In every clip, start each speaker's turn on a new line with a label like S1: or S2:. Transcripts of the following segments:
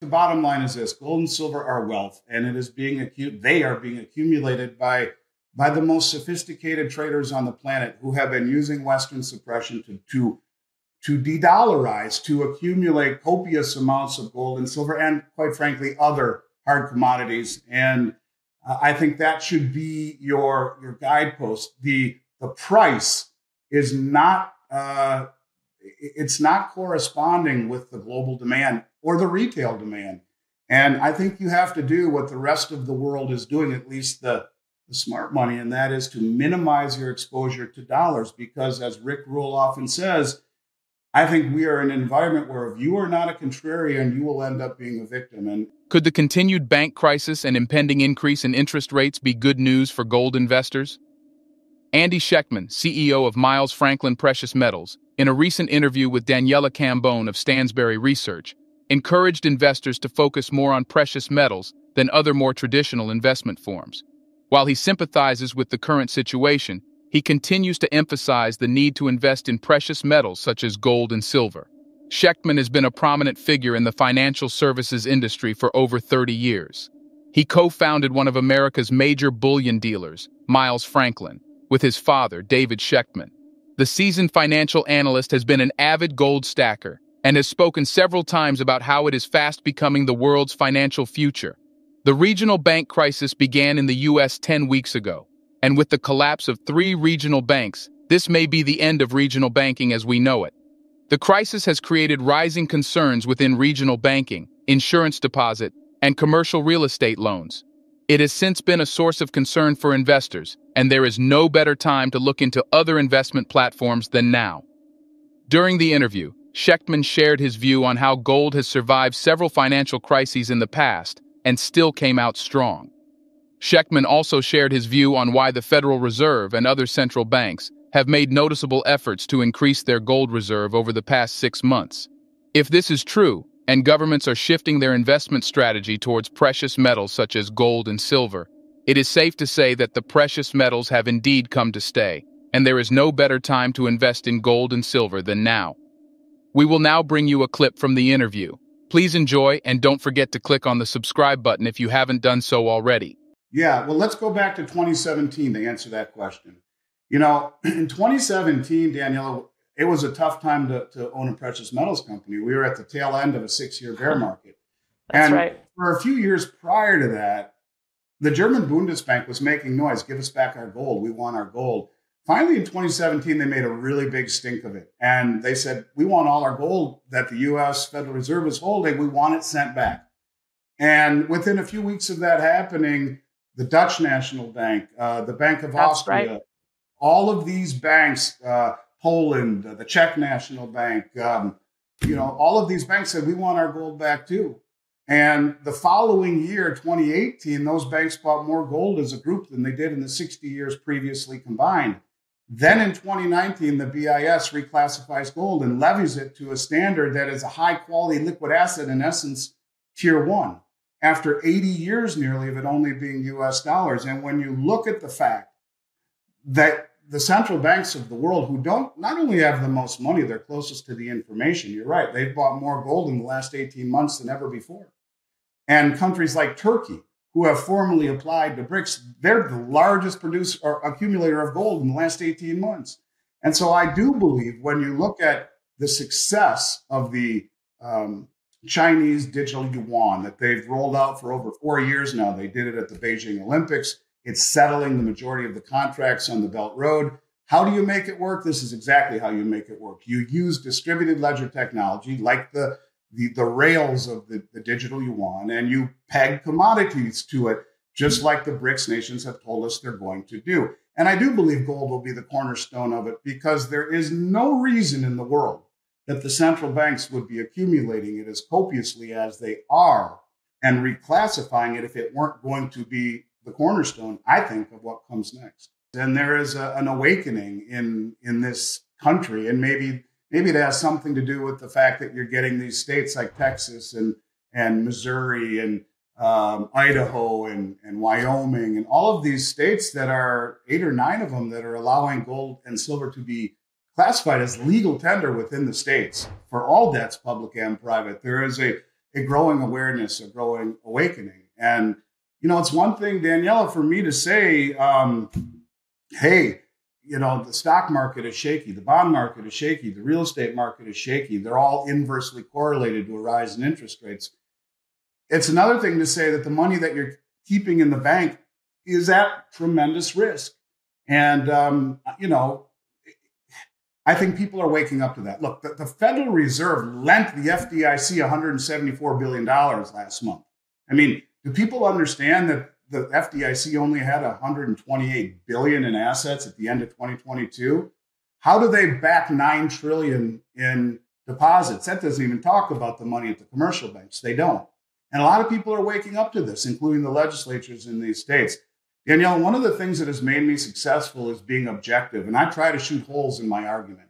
S1: The bottom line is this: gold and silver are wealth, and it is they are being accumulated by the most sophisticated traders on the planet who have been using Western suppression to de-dollarize, to accumulate copious amounts of gold and silver, and quite frankly, other hard commodities. And I think that should be your guidepost. The price is not it's not corresponding with the global demand or the retail demand. And I think you have to do what the rest of the world is doing, at least the smart money, and that is to minimize your exposure to dollars. Because as Rick Rule often says, I think we are in an environment where if you are not a contrarian, you will end up being a victim. And
S2: could the continued bank crisis and impending increase in interest rates be good news for gold investors? Andy Schectman, CEO of Miles Franklin Precious Metals, in a recent interview with Daniela Cambone of Stansberry Research, encouraged investors to focus more on precious metals than other more traditional investment forms. While he sympathizes with the current situation, he continues to emphasize the need to invest in precious metals such as gold and silver. Schectman has been a prominent figure in the financial services industry for over 30 years. He co-founded one of America's major bullion dealers, Miles Franklin, with his father, David Schectman. The seasoned financial analyst has been an avid gold stacker and has spoken several times about how it is fast becoming the world's financial future. The regional bank crisis began in the U.S. 10 weeks ago, and with the collapse of 3 regional banks, this may be the end of regional banking as we know it. The crisis has created rising concerns within regional banking, insurance deposit, and commercial real estate loans. It has since been a source of concern for investors, and there is no better time to look into other investment platforms than now. During the interview, Schectman shared his view on how gold has survived several financial crises in the past and still came out strong. Schectman also shared his view on why the Federal Reserve and other central banks have made noticeable efforts to increase their gold reserve over the past 6 months. If this is true, and governments are shifting their investment strategy towards precious metals such as gold and silver, it is safe to say that the precious metals have indeed come to stay, and there is no better time to invest in gold and silver than now. We will now bring you a clip from the interview. Please enjoy, and don't forget to click on the subscribe button if you haven't done so already.
S1: Yeah, well, let's go back to 2017 to answer that question. You know, in 2017, Daniela, it was a tough time to own a precious metals company. We were at the tail end of a 6-year bear market.
S3: That's right.
S1: For a few years prior to that, the German Bundesbank was making noise, give us back our gold, we want our gold. Finally, in 2017, they made a really big stink of it. And they said, we want all our gold that the U.S. Federal Reserve is holding, we want it sent back. And within a few weeks of that happening, the Dutch National Bank, the Bank of Austria,
S3: right.
S1: all of these banks, Poland, the Czech National Bank, all of these banks said, we want our gold back too. And the following year, 2018, those banks bought more gold as a group than they did in the 60 years previously combined. Then in 2019, the BIS reclassifies gold and levies it to a standard that is a high quality liquid asset, in essence, tier 1, after 80 years nearly of it only being US dollars. And when you look at the fact that the central banks of the world, who don't not only have the most money, they're closest to the information. You're right. They've bought more gold in the last 18 months than ever before. And countries like Turkey, who have formally applied to BRICS, they're the largest producer or accumulator of gold in the last 18 months. And so I do believe when you look at the success of the Chinese digital yuan that they've rolled out for over 4 years now, they did it at the Beijing Olympics. It's settling the majority of the contracts on the Belt Road. How do you make it work? This is exactly how you make it work. You use distributed ledger technology like the rails of the digital yuan, and you peg commodities to it, just like the BRICS nations have told us they're going to do. And I do believe gold will be the cornerstone of it, because there is no reason in the world that the central banks would be accumulating it as copiously as they are and reclassifying it if it weren't going to be the cornerstone, I think, of what comes next. And there is an awakening in this country, and maybe it has something to do with the fact that you're getting these states like Texas and Missouri and Idaho and Wyoming and all of these states that are 8 or 9 of them that are allowing gold and silver to be classified as legal tender within the states for all debts, public and private. There is a growing awareness, a growing awakening. And, it's one thing, Daniela, for me to say, hey, the stock market is shaky, the bond market is shaky, the real estate market is shaky. They're all inversely correlated to a rise in interest rates. It's another thing to say that the money that you're keeping in the bank is at tremendous risk. And, I think people are waking up to that. Look, the Federal Reserve lent the FDIC $174 billion last month. I mean, do people understand that the FDIC only had $128 billion in assets at the end of 2022? How do they back $9 trillion in deposits? That doesn't even talk about the money at the commercial banks. They don't. And a lot of people are waking up to this, including the legislatures in these states. Danielle, one of the things that has made me successful is being objective, and I try to shoot holes in my argument.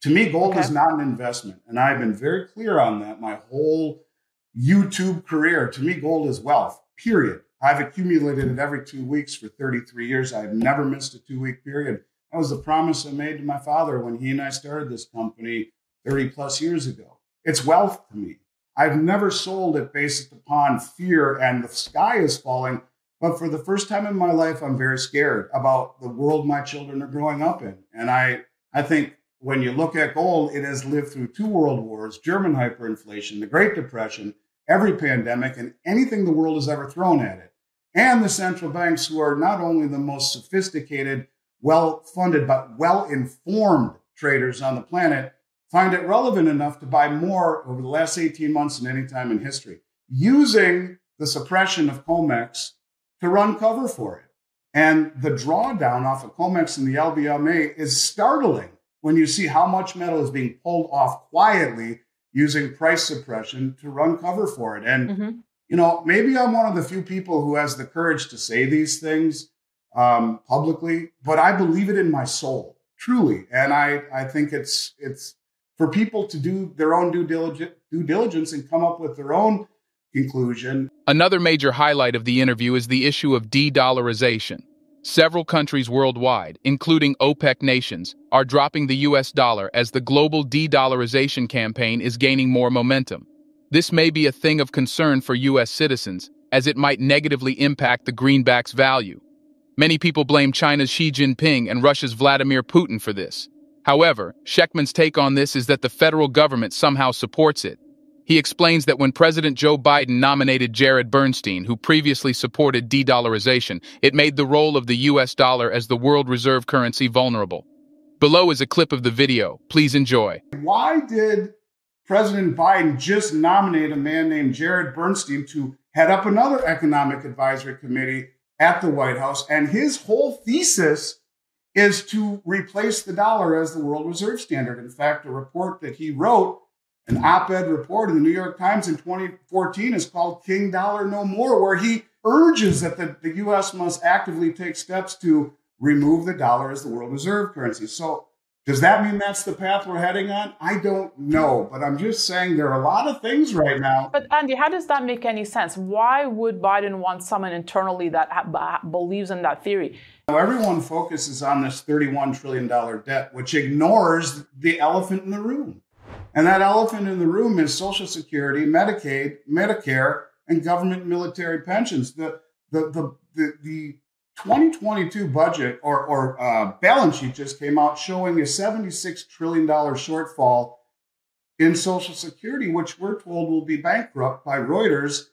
S1: To me, gold is not an investment, and I've been very clear on that my whole YouTube career. To me, gold is wealth, period. I've accumulated it every 2 weeks for 33 years. I've never missed a 2-week period. That was the promise I made to my father when he and I started this company 30 plus years ago. It's wealth to me. I've never sold it based upon fear and the sky is falling. But for the first time in my life, I'm very scared about the world my children are growing up in. And I think when you look at gold, it has lived through 2 world wars, German hyperinflation, the Great Depression, every pandemic, and anything the world has ever thrown at it. And the central banks, who are not only the most sophisticated, well-funded, but well-informed traders on the planet, find it relevant enough to buy more over the last 18 months than any time in history, using the suppression of COMEX to run cover for it. And the drawdown off of COMEX and the LBMA is startling when you see how much metal is being pulled off quietly using price suppression to run cover for it. And, maybe I'm one of the few people who has the courage to say these things publicly, but I believe it in my soul, truly. And I think it's for people to do their own due diligence and come up with their own conclusion.
S2: Another major highlight of the interview is the issue of de-dollarization. Several countries worldwide, including OPEC nations, are dropping the US dollar as the global de-dollarization campaign is gaining more momentum. This may be a thing of concern for US citizens, as it might negatively impact the greenback's value. Many people blame China's Xi Jinping and Russia's Vladimir Putin for this. However, Schectman's take on this is that the federal government somehow supports it. He explains that when President Joe Biden nominated Jared Bernstein, who previously supported de-dollarization, it made the role of the US dollar as the world reserve currency vulnerable. Below is a clip of the video. Please enjoy.
S1: Why did President Biden just nominate a man named Jared Bernstein to head up another economic advisory committee at the White House? And his whole thesis is to replace the dollar as the world reserve standard. In fact, a report that he wrote, an op-ed report in the New York Times in 2014, is called King Dollar No More, where he urges that the U.S. must actively take steps to remove the dollar as the world reserve currency. So does that mean that's the path we're heading on? I don't know, but I'm just saying there are a lot of things right now.
S3: But Andy, how does that make any sense? Why would Biden want someone internally that believes in that theory?
S1: Now, everyone focuses on this $31 trillion debt, which ignores the elephant in the room. And that elephant in the room is Social Security, Medicaid, Medicare, and government military pensions. The 2022 budget or balance sheet just came out showing a $76 trillion shortfall in Social Security, which we're told will be bankrupt by Reuters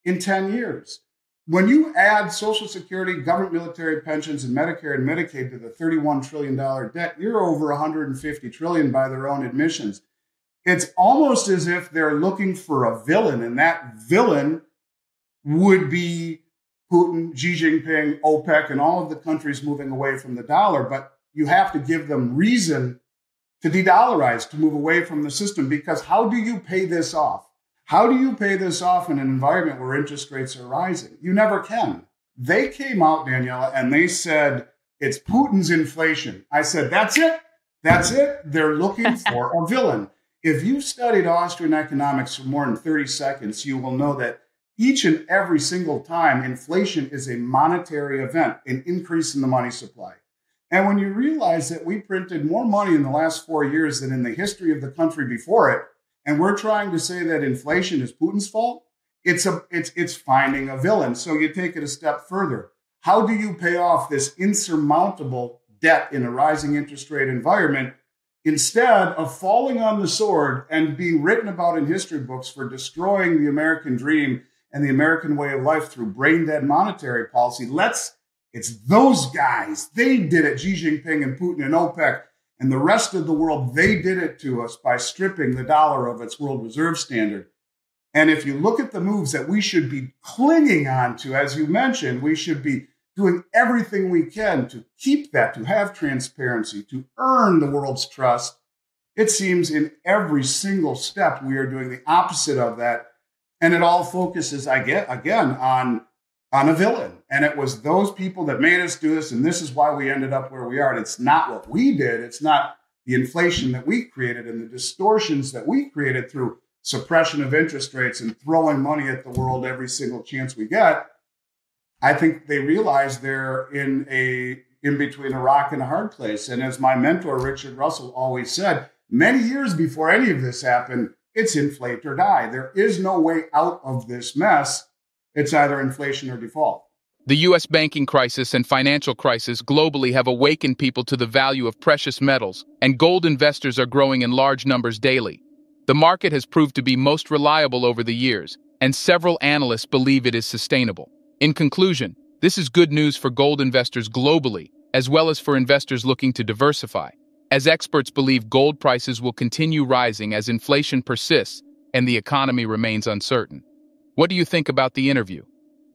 S1: in 10 years. When you add Social Security, government military pensions, and Medicare and Medicaid to the $31 trillion debt, you're over $150 trillion by their own admissions. It's almost as if they're looking for a villain, and that villain would be Putin, Xi Jinping, OPEC, and all of the countries moving away from the dollar. But you have to give them reason to de-dollarize, to move away from the system, because how do you pay this off? How do you pay this off in an environment where interest rates are rising? You never can. They came out, Daniela, and they said, it's Putin's inflation. I said, that's it. That's it. They're looking for a villain. If you've studied Austrian economics for more than 30 seconds, you will know that each and every single time, inflation is a monetary event, an increase in the money supply. And when you realize that we printed more money in the last 4 years than in the history of the country before it, and we're trying to say that inflation is Putin's fault, it's finding a villain. So you take it a step further. How do you pay off this insurmountable debt in a rising interest rate environment instead of falling on the sword and being written about in history books for destroying the American dream and the American way of life through brain-dead monetary policy? It's those guys. They did it, Xi Jinping and Putin and OPEC and the rest of the world. They did it to us by stripping the dollar of its world reserve standard. And if you look at the moves that we should be clinging on to, as you mentioned, we should be doing everything we can to keep that, to have transparency, to earn the world's trust. It seems in every single step we are doing the opposite of that. And it all focuses, again, on a villain. And it was those people that made us do this. And this is why we ended up where we are. And it's not what we did. It's not the inflation that we created and the distortions that we created through suppression of interest rates and throwing money at the world every single chance we get. I think they realize they're in between a rock and a hard place. And as my mentor, Richard Russell, always said, many years before any of this happened, it's inflate or die. There is no way out of this mess. It's either inflation or default.
S2: The U.S. banking crisis and financial crisis globally have awakened people to the value of precious metals, and gold investors are growing in large numbers daily. The market has proved to be most reliable over the years, and several analysts believe it is sustainable. In conclusion, this is good news for gold investors globally, as well as for investors looking to diversify, as experts believe gold prices will continue rising as inflation persists and the economy remains uncertain. What do you think about the interview?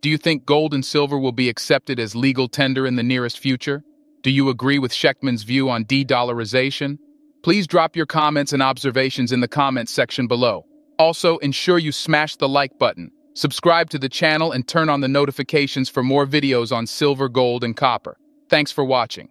S2: Do you think gold and silver will be accepted as legal tender in the nearest future? Do you agree with Schectman's view on de-dollarization? Please drop your comments and observations in the comments section below. Also, ensure you smash the like button, subscribe to the channel, and turn on the notifications for more videos on silver, gold, and copper. Thanks for watching.